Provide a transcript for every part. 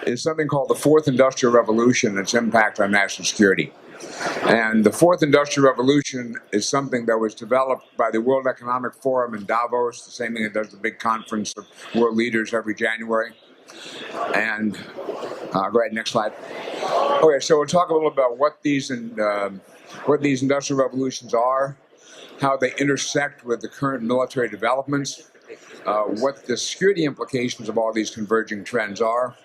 is something called the Fourth Industrial Revolution and its impact on national security. And the Fourth Industrial Revolution is something that was developed by the World Economic Forum in Davos, the same thing that does the big conference of world leaders every January. And go ahead, next slide. Okay, so we'll talk a little about what these industrial revolutions are, how they intersect with the current military developments, what the security implications of all these converging trends are,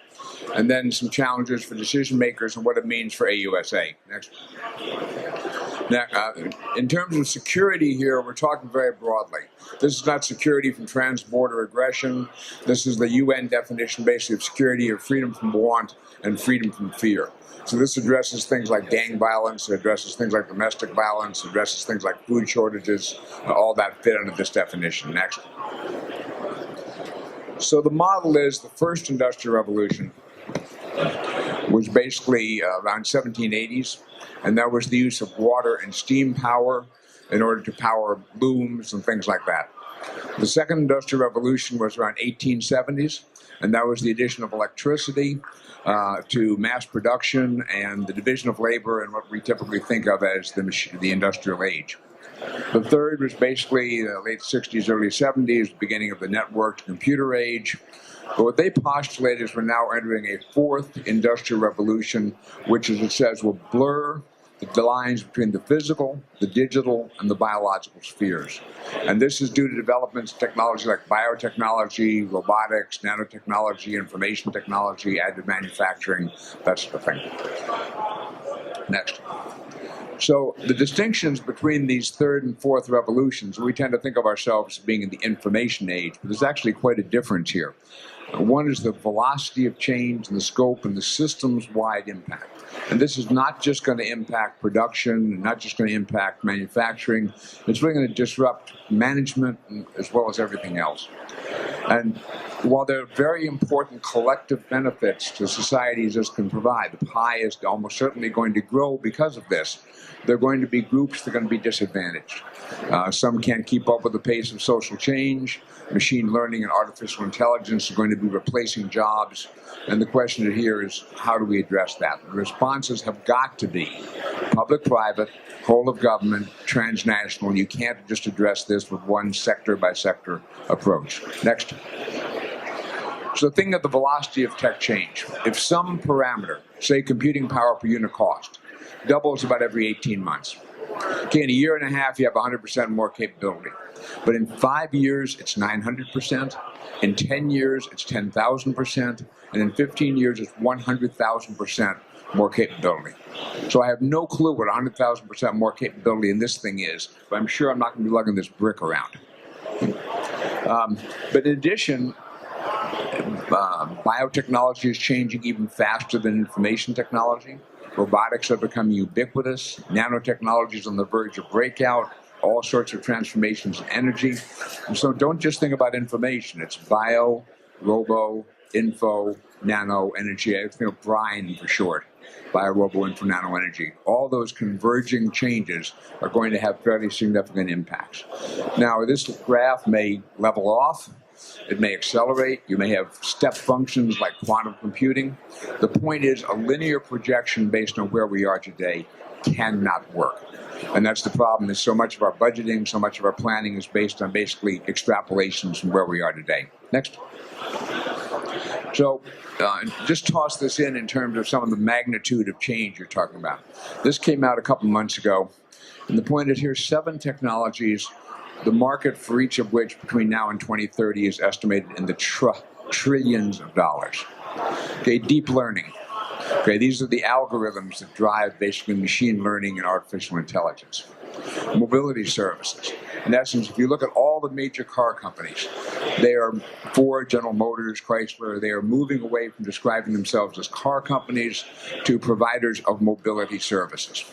and then some challenges for decision makers and what it means for AUSA. Next. Now, in terms of security here, we're talking very broadly. This is not security from trans-border aggression. This is the UN definition, basically, of security of freedom from want and freedom from fear. So this addresses things like gang violence, it addresses things like domestic violence, it addresses things like food shortages, all that fit under this definition. Next. So the model is the first industrial revolution was basically around 1780s, and that was the use of water and steam power in order to power looms and things like that. The second industrial revolution was around 1870s, and that was the addition of electricity to mass production and the division of labor and what we typically think of as the industrial age. The third was basically the late 60s, early 70s, beginning of the networked computer age. But what they postulate is we're now entering a fourth industrial revolution, which, as it says, will blur the lines between the physical, the digital, and the biological spheres. And this is due to developments in technology like biotechnology, robotics, nanotechnology, information technology, additive manufacturing, that sort of thing. Next. So the distinctions between these third and fourth revolutions, we tend to think of ourselves as being in the information age, but there's actually quite a difference here. One is the velocity of change and the scope and the systems-wide impact. And this is not just going to impact production, not just going to impact manufacturing. It's really going to disrupt management as well as everything else. And while there are very important collective benefits to society as this can provide, the pie is almost certainly going to grow because of this. There are going to be groups that are going to be disadvantaged. Some can't keep up with the pace of social change. Machine learning and artificial intelligence are going to be replacing jobs. And the question here is, how do we address that? The responses have got to be public-private, whole of government, transnational. You can't just address this with one sector-by-sector approach. Next. So think of the velocity of tech change. If some parameter, say computing power per unit cost, doubles about every 18 months. Okay, in a year and a half, you have 100% more capability. But in 5 years, it's 900%. In 10 years, it's 10,000%. And in 15 years, it's 100,000% more capability. So I have no clue what 100,000% more capability in this thing is, but I'm sure I'm not going to be lugging this brick around. But in addition, biotechnology is changing even faster than information technology. Robotics are becoming ubiquitous. Nanotechnology is on the verge of breakout. All sorts of transformations in energy. And so don't just think about information. It's bio, robo, info, nano, energy. I think of BRINE for short. Bio, robo, info, nano, energy. All those converging changes are going to have fairly significant impacts. Now, this graph may level off. It may accelerate. You may have step functions like quantum computing. The point is, a linear projection based on where we are today cannot work. And that's the problem, is so much of our budgeting, so much of our planning is based on basically extrapolations from where we are today. Next. So just toss this in terms of some of the magnitude of change you're talking about. This came out a couple months ago. And the point is, here's 7 technologies, the market for each of which between now and 2030 is estimated in the trillions of dollars. Okay, deep learning. Okay, these are the algorithms that drive basically machine learning and artificial intelligence. Mobility services. In essence, if you look at all the major car companies, they are Ford, General Motors, Chrysler, they are moving away from describing themselves as car companies to providers of mobility services.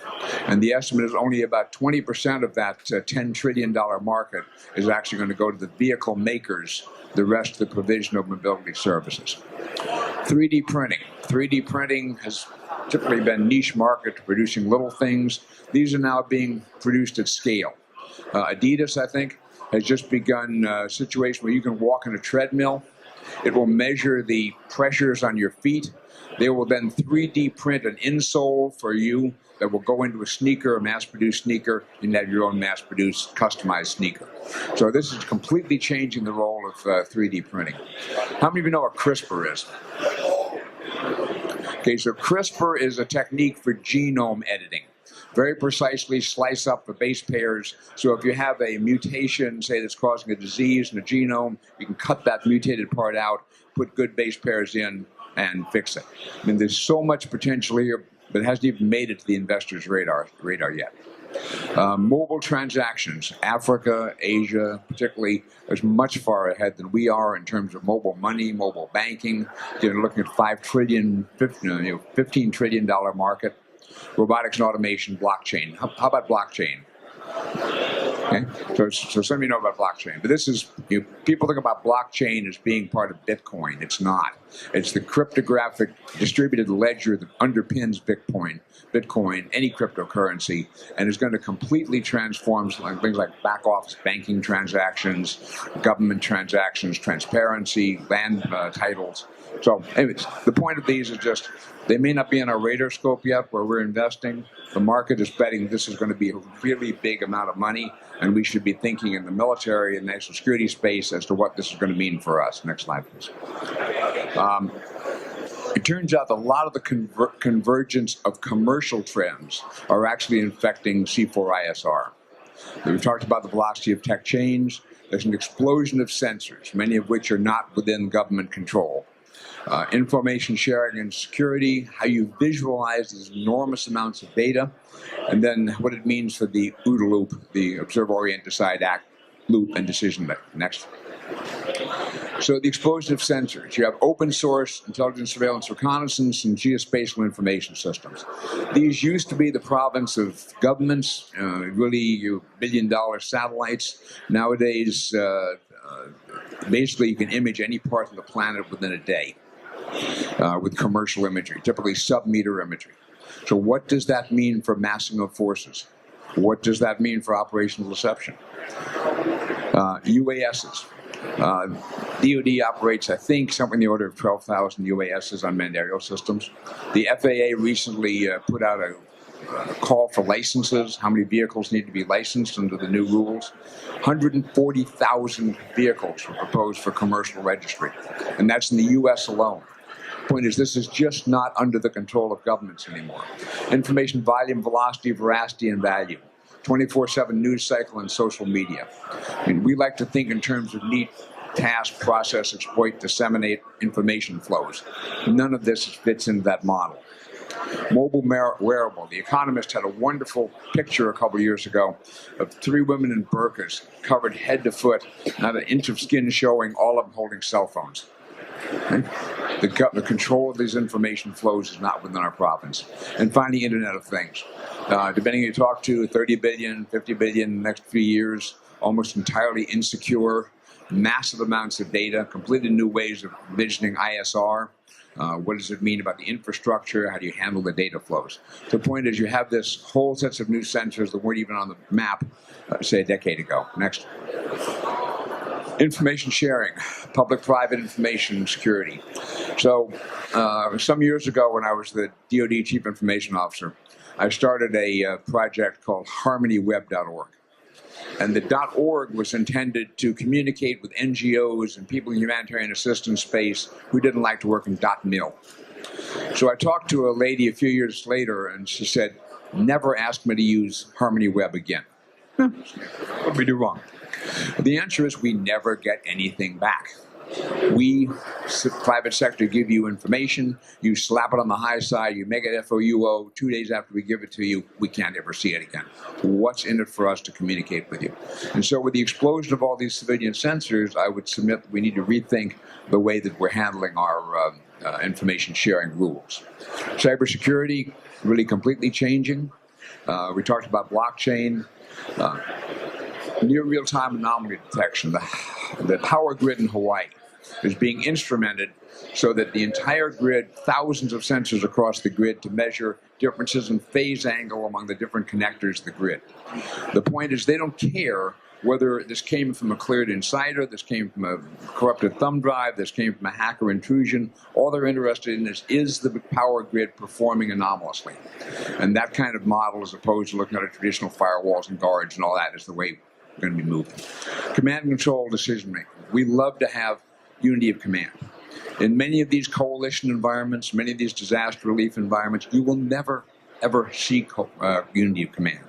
And the estimate is only about 20% of that $10 trillion market is actually going to go to the vehicle makers, the rest of the provision of mobility services. 3D printing. 3D printing has typically been a niche market to producing little things. These are now being produced at scale. Adidas, I think, has just begun a situation where you can walk on a treadmill. It will measure the pressures on your feet They will then 3D print an insole for you that will go into a sneaker, a mass-produced sneaker. You can have your own mass-produced, customized sneaker. So this is completely changing the role of 3D printing. How many of you know what CRISPR is? Okay, so CRISPR is a technique for genome editing. Very precisely slice up the base pairs. So if you have a mutation, say, that's causing a disease in a genome, you can cut that mutated part out, put good base pairs in, and fix it. I mean, there's so much potential here, but it hasn't even made it to the investors' radar yet. Mobile transactions, Africa, Asia, particularly, is much far ahead than we are in terms of mobile money, mobile banking. They're looking at $15 trillion market. Robotics and automation, blockchain. How about blockchain? Okay. So some of you know about blockchain, but this is, people think about blockchain as being part of Bitcoin. It's not. It's the cryptographic distributed ledger that underpins Bitcoin, any cryptocurrency, and is going to completely transform things like back office banking transactions, government transactions, transparency, land titles. So anyways, the point of these is just, they may not be on our radar scope yet where we're investing. The market is betting this is going to be a really big amount of money, and we should be thinking in the military and national security space as to what this is going to mean for us. Next slide, please. It turns out that a lot of the convergence of commercial trends are actually infecting C4ISR. We've talked about the velocity of tech change. There's an explosion of sensors, many of which are not within government control. Information sharing and security, how you visualize these enormous amounts of data, and then what it means for the OODA loop, the observe, orient, decide, act loop, and decision making. Next. So the explosion of sensors. You have open source intelligence, surveillance, reconnaissance, and geospatial information systems. These used to be the province of governments, really your billion-dollar satellites. Nowadays, basically you can image any part of the planet within a day with commercial imagery, typically sub-meter imagery. So what does that mean for massing of forces? What does that mean for operational deception? UASs. DoD operates, I think, something in the order of 12,000 UASs, unmanned aerial systems. The FAA recently put out a call for licenses, how many vehicles need to be licensed under the new rules. 140,000 vehicles were proposed for commercial registry, and that's in the U.S. alone. The point is, this is just not under the control of governments anymore. Information volume, velocity, veracity, and value. 24/7 news cycle and social media. I mean, we like to think in terms of neat task, process, exploit, disseminate information flows. None of this fits into that model. Mobile wearable. The Economist had a wonderful picture a couple of years ago of 3 women in burqas, covered head to foot, not an inch of skin showing, all of them holding cell phones. Okay? The control of these information flows is not within our province. And finally, Internet of Things. Depending who you talk to, 30 billion, 50 billion in the next few years, almost entirely insecure, massive amounts of data, completely new ways of envisioning ISR. What does it mean about the infrastructure? How do you handle the data flows? The point is, you have this whole sets of new sensors that weren't even on the map, say, a decade ago. Next. Information sharing, public-private information security. So some years ago when I was the DoD Chief Information Officer, I started a project called harmonyweb.org. And the .org was intended to communicate with NGOs and people in humanitarian assistance space who didn't like to work in .mil. So I talked to a lady a few years later, and she said, never ask me to use HarmonyWeb again. What did we do wrong? The answer is we never get anything back. We, private sector, give you information, you slap it on the high side, you make it FOUO, 2 days after we give it to you, we can't ever see it again. What's in it for us to communicate with you? And so with the explosion of all these civilian sensors, I would submit that we need to rethink the way that we're handling our information sharing rules. Cybersecurity, really completely changing. We talked about blockchain. Near real-time anomaly detection. The power grid in Hawaii is being instrumented so that the entire grid, thousands of sensors across the grid to measure differences in phase angle among the different connectors of the grid. The point is they don't care whether this came from a cleared insider, this came from a corrupted thumb drive, this came from a hacker intrusion, all they're interested in is the power grid performing anomalously. And that kind of model, as opposed to looking at traditional firewalls and guards and all that, is the way we're going to be moving. Command and control decision making. We love to have unity of command. In many of these coalition environments, many of these disaster relief environments, you will never, ever see unity of command.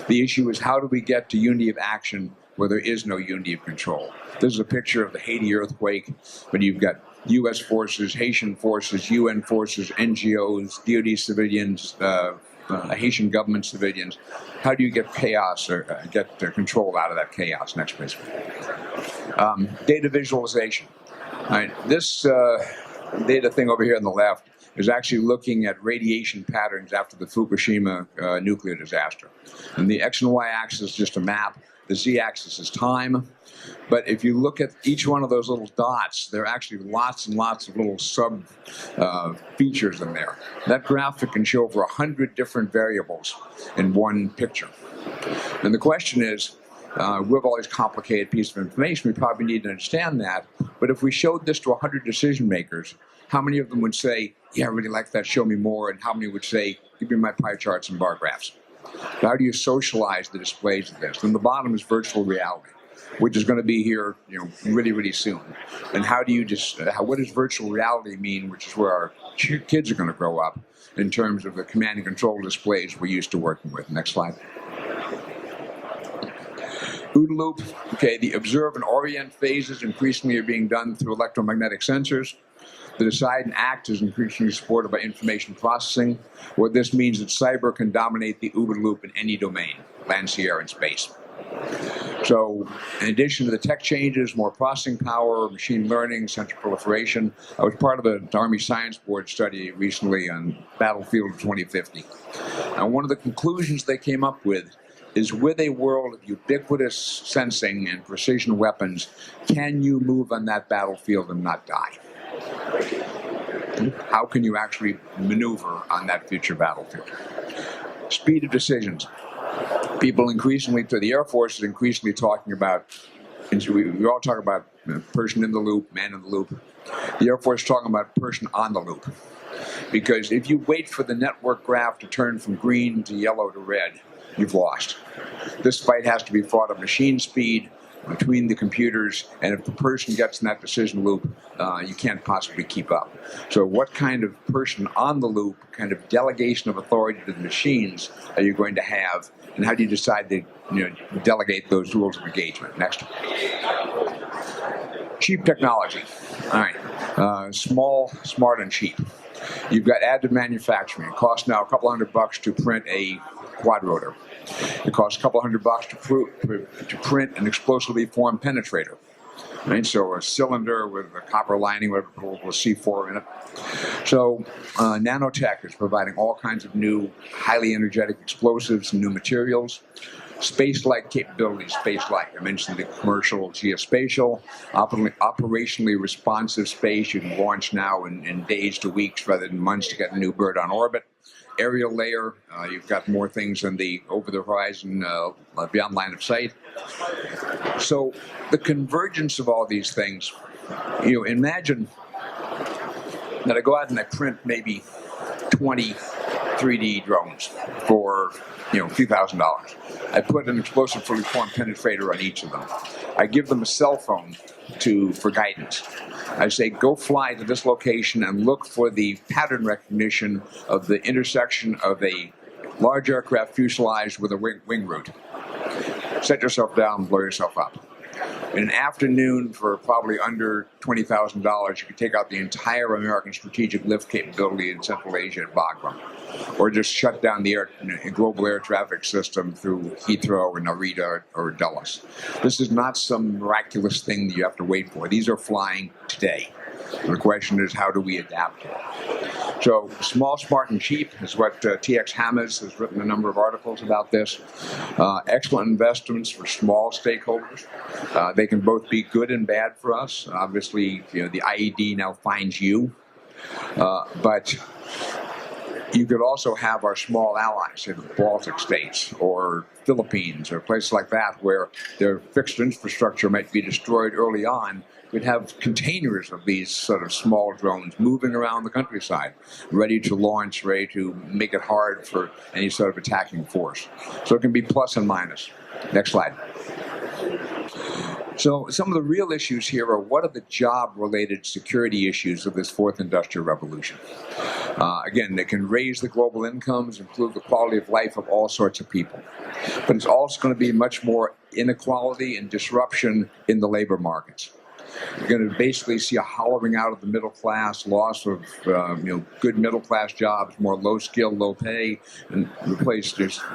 The issue is, how do we get to unity of action where there is no unity of control? This is a picture of the Haiti earthquake, but you've got U.S. forces, Haitian forces, UN forces, NGOs, DoD civilians, Haitian government civilians. How do you get chaos or get control out of that chaos? Next, please. Data visualization. All right, this data thing over here on the left is actually looking at radiation patterns after the Fukushima nuclear disaster. And the X and Y axis is just a map. The Z axis is time. But if you look at each one of those little dots, there are actually lots and lots of little sub features in there. That graphic can show over 100 different variables in one picture. And the question is, we have all these complicated pieces of information. We probably need to understand that. But if we showed this to 100 decision makers, how many of them would say, yeah, I really like that, show me more? And how many would say, give me my pie charts and bar graphs? How do you socialize the displays of this? And the bottom is virtual reality, which is going to be here, really, really soon. And how do you what does virtual reality mean, which is where our kids are going to grow up in terms of the command and control displays we're used to working with? Next slide. OODA loop, okay, the observe and orient phases increasingly are being done through electromagnetic sensors. The decide and act is increasingly supported by information processing. What this means is that cyber can dominate the OODA loop in any domain, land, sea, air, and space. So in addition to the tech changes, more processing power, machine learning, central proliferation, I was part of the Army Science Board study recently on Battlefield 2050. And one of the conclusions they came up with is, with a world of ubiquitous sensing and precision weapons, can you move on that battlefield and not die? How can you actually maneuver on that future battlefield? Speed of decisions. People increasingly, to the Air Force is increasingly talking about, and so we all talk about person in the loop, man in the loop. The Air Force is talking about person on the loop. Because if you wait for the network graph to turn from green to yellow to red, you've lost. This fight has to be fought at machine speed between the computers, and if the person gets in that decision loop, you can't possibly keep up. So what kind of person on the loop, kind of delegation of authority to the machines are you going to have, and how do you decide to delegate those rules of engagement? Next. Cheap technology. All right. Small, smart, and cheap. You've got additive manufacturing. It costs now a couple $100 to print a quad rotor. It costs a couple $100 to print an explosively formed penetrator. Right? So a cylinder with a copper lining with C4 in it. So nanotech is providing all kinds of new, highly energetic explosives and new materials. Space-like capabilities, space-like. I mentioned the commercial geospatial, operationally responsive space. You can launch now in days to weeks rather than months to get a new bird on orbit. Aerial layer, you've got more things in the over-the-horizon, beyond line of sight. So the convergence of all these things, imagine that I go out and I print maybe 20 3D drones for a few $1,000s. I put an explosive fully formed penetrator on each of them. I give them a cell phone for guidance. I say, go fly to this location and look for the pattern recognition of the intersection of a large aircraft fuselage with a wing root. Set yourself down, blow yourself up. In an afternoon, for probably under $20,000, you could take out the entire American strategic lift capability in Central Asia at Bagram, or just shut down the global air traffic system through Heathrow or Narita or Dulles. This is not some miraculous thing that you have to wait for. These are flying today. The question is, how do we adapt? So small, smart, and cheap is what TX Hammers has written a number of articles about this. Excellent investments for small stakeholders. They can both be good and bad for us. Obviously, the IED now finds you. But You could also have our small allies in the Baltic states or Philippines or places like that where their fixed infrastructure might be destroyed early on. We'd have containers of these sort of small drones moving around the countryside, ready to launch, ready to make it hard for any sort of attacking force. So it can be plus and minus. Next slide. So some of the real issues here are what are the job-related security issues of this fourth industrial revolution? Again, they can raise the global incomes, improve the quality of life of all sorts of people. But it's also going to be much more inequality and disruption in the labor markets. You're going to basically see a hollowing out of the middle class, loss of good middle class jobs, more low skill, low pay, and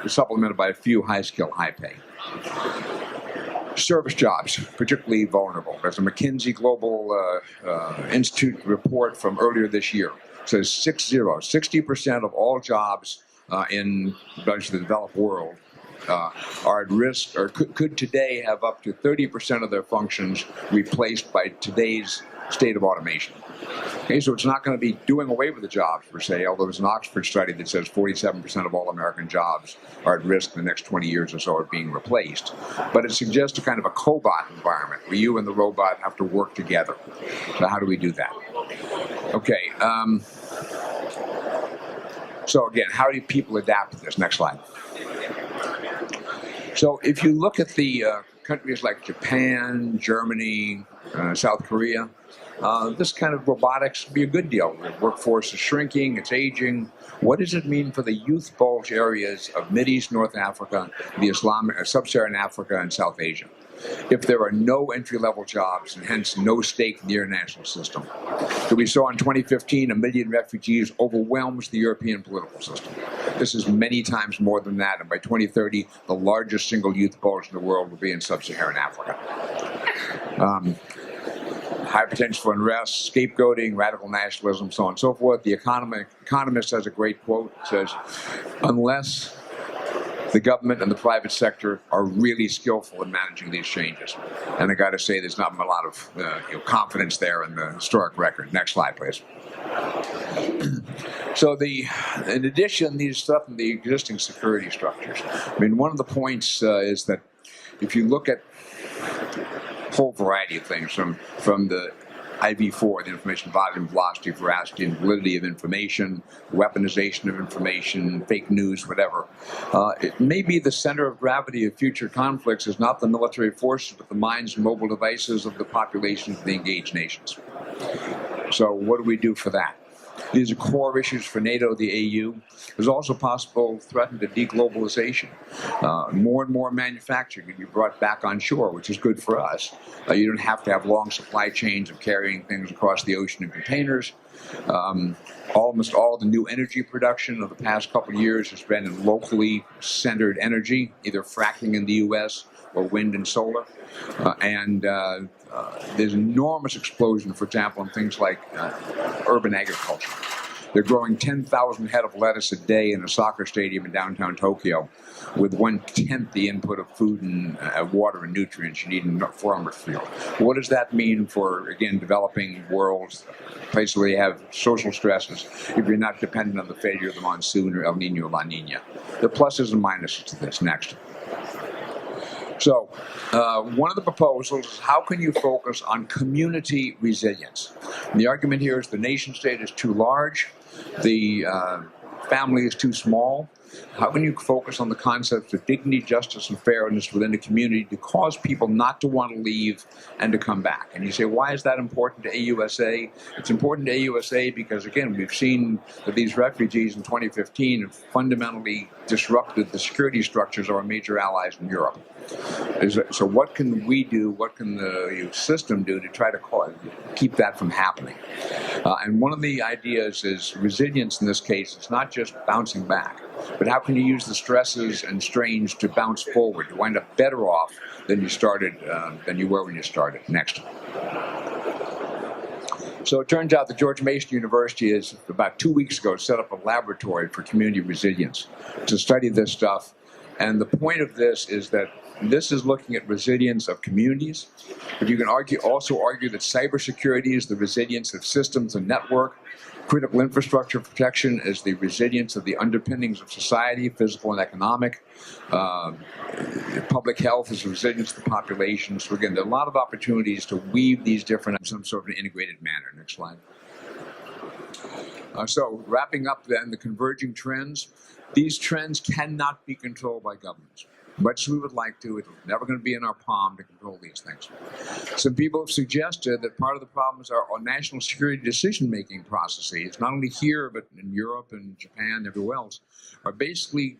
supplemented by a few high skill, high pay. Service jobs, particularly vulnerable. There's a McKinsey Global Institute report from earlier this year. It says 60% of all jobs in the developed world are at risk, or could today have up to 30% of their functions replaced by today's state of automation. Okay, so it's not going to be doing away with the jobs per se, although there's an Oxford study that says 47% of all American jobs are at risk in the next 20 years or so of being replaced. But it suggests a kind of a cobot environment where you and the robot have to work together. So how do we do that? Okay. So again, how do people adapt to this? Next slide. So if you look at the countries like Japan, Germany, South Korea, this kind of robotics would be a good deal. The workforce is shrinking, it's aging. What does it mean for the youth bulge areas of Mideast, North Africa, the Sub-Saharan Africa, and South Asia, if there are no entry-level jobs and hence no stake in the international system? So we saw in 2015 1 million refugees overwhelms the European political system. This is many times more than that, and by 2030, the largest single youth bulge in the world will be in Sub-Saharan Africa. High potential for unrest, scapegoating, radical nationalism, so on and so forth. The Economist has a great quote. It says, unless the government and the private sector are really skillful in managing these changes. And I got to say, there's not a lot of confidence there in the historic record. Next slide, please. So in addition, these stuff in the existing security structures. I mean, one of the points is that if you look at a whole variety of things from the IV4, the information volume, velocity, veracity, and validity of information, weaponization of information, fake news, whatever. It may be the center of gravity of future conflicts is not the military forces, but the minds and mobile devices of the populations of the engaged nations. So what do we do for that? These are core issues for NATO, the AU. There's also possible threat to deglobalization. More and more manufacturing can be brought back on shore, which is good for us. You don't have to have long supply chains of carrying things across the ocean in containers. Almost all the new energy production of the past couple of years has been in locally centered energy, either fracking in the U.S. or wind and solar. There's enormous explosion, for example, in things like urban agriculture. They're growing 10,000 head of lettuce a day in a soccer stadium in downtown Tokyo with 1/10 the input of food and water and nutrients you need in a farmer's field. What does that mean for, again, developing worlds, places where you have social stresses, if you're not dependent on the failure of the monsoon or El Nino or La Nina? There are pluses and minuses to this. Next. So one of the proposals is how can you focus on community resilience? And the argument here is the nation state is too large, the family is too small. How can you focus on the concepts of dignity, justice, and fairness within the community to cause people not to want to leave and to come back? And you say, why is that important to AUSA? It's important to AUSA because, again, we've seen that these refugees in 2015 have fundamentally disrupted the security structures of our major allies in Europe. So what can we do, what can the system do to try to keep that from happening? And one of the ideas is resilience in this case. It's not just bouncing back, but how can you use the stresses and strains to bounce forward, to wind up better off than you were when you started? Next. So it turns out that George Mason University has, about 2 weeks ago, set up a laboratory for community resilience to study this stuff. And the point of this is that this is looking at resilience of communities, but you can also argue that cybersecurity is the resilience of systems and network. Critical infrastructure protection is the resilience of the underpinnings of society, physical and economic. Public health is the resilience of the population. So again, there are a lot of opportunities to weave these different in some sort of an integrated manner. Next slide. So wrapping up then, the converging trends. These trends cannot be controlled by governments. Much as we would like to, it's never going to be in our palm to control these things. Some people have suggested that part of the problems are our national security decision-making processes, not only here, but in Europe and Japan and everywhere else, are basically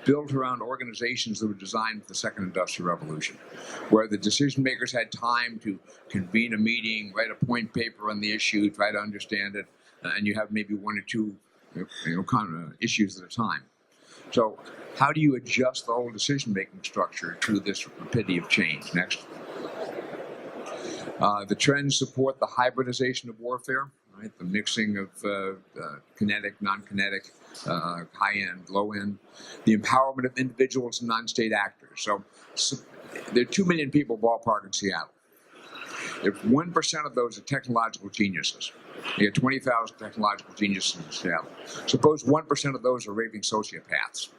built around organizations that were designed for the second industrial revolution, where the decision makers had time to convene a meeting, write a point paper on the issue, try to understand it, and you have maybe one or two kind of issues at a time. So how do you adjust the whole decision-making structure to this rapidity of change? Next. The trends support the hybridization of warfare, right? The mixing of kinetic, non-kinetic, high-end, low-end, the empowerment of individuals and non-state actors. So there are 2 million people ballpark in Seattle. If 1% of those are technological geniuses, you have 20,000 technological geniuses in Seattle. Suppose 1% of those are raving sociopaths.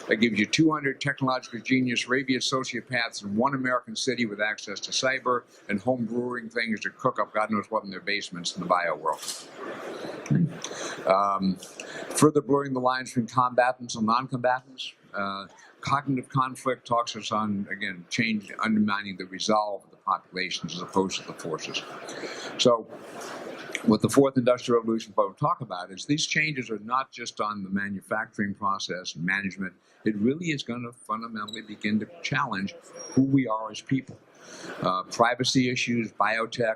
That gives you 200 technological genius raving sociopaths in one American city with access to cyber and home brewing things to cook up God knows what in their basements in the bio world. Further blurring the lines between combatants and non-combatants. Cognitive conflict talks us on, again, change, undermining the resolve of the populations as opposed to the forces. So what the fourth industrial revolution will talk about is these changes are not just on the manufacturing process and management. It really is going to fundamentally begin to challenge who we are as people. Privacy issues, biotech.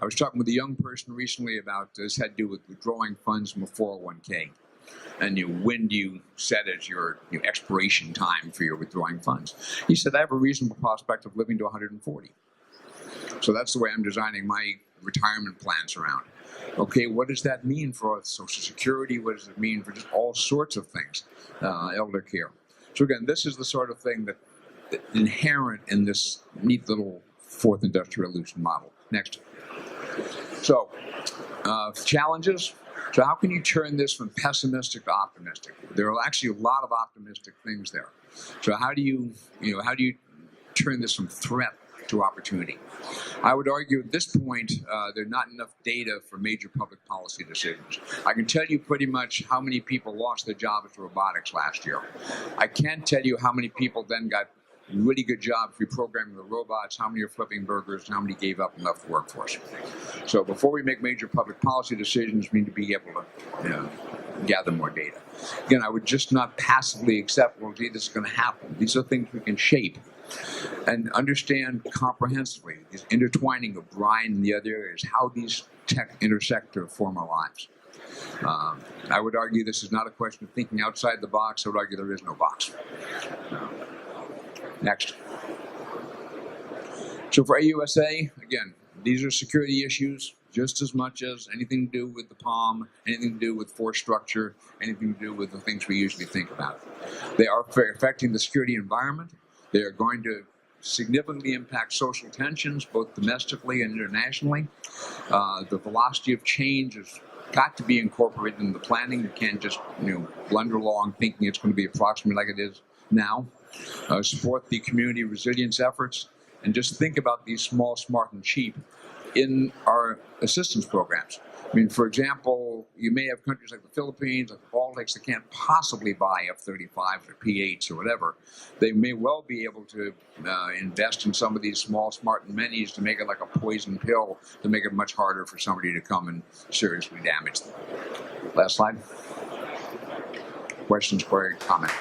I was talking with a young person recently about this, had to do with withdrawing funds from a 401k. And when do you set as your expiration time for your withdrawing funds? He said, I have a reasonable prospect of living to 140. So that's the way I'm designing my retirement plans around. Okay, what does that mean for Social Security? What does it mean for just all sorts of things, elder care? So again, this is the sort of thing that inherent in this neat little fourth industrial revolution model. Next. So, challenges. So how can you turn this from pessimistic to optimistic? There are actually a lot of optimistic things there. So how do you turn this from threat to opportunity? I would argue at this point there's not enough data for major public policy decisions. I can tell you pretty much how many people lost their jobs to robotics last year. I can't tell you how many people then got really good jobs reprogramming the robots, how many are flipping burgers, and how many gave up and left the workforce. So before we make major public policy decisions, we need to be able to gather more data. Again, I would just not passively accept, well, gee, this is going to happen. These are things we can shape and understand comprehensively. This intertwining of Brian and the other areas, how these tech intersect to form our lives. I would argue this is not a question of thinking outside the box. I would argue there is no box. Next. So for AUSA, again, these are security issues just as much as anything to do with the POM, anything to do with force structure, anything to do with the things we usually think about. They are affecting the security environment. They are going to significantly impact social tensions, both domestically and internationally. The velocity of change has got to be incorporated in the planning. You can't just blunder along thinking it's going to be approximately like it is now. Support the community resilience efforts, and just think about these small, smart, and cheap in our assistance programs. I mean, for example, you may have countries like the Philippines, like the Baltics, that can't possibly buy F-35s or P-8s or whatever. They may well be able to invest in some of these small, smart, and minis to make it like a poison pill to make it much harder for somebody to come and seriously damage them. Last slide. Questions, query, comment?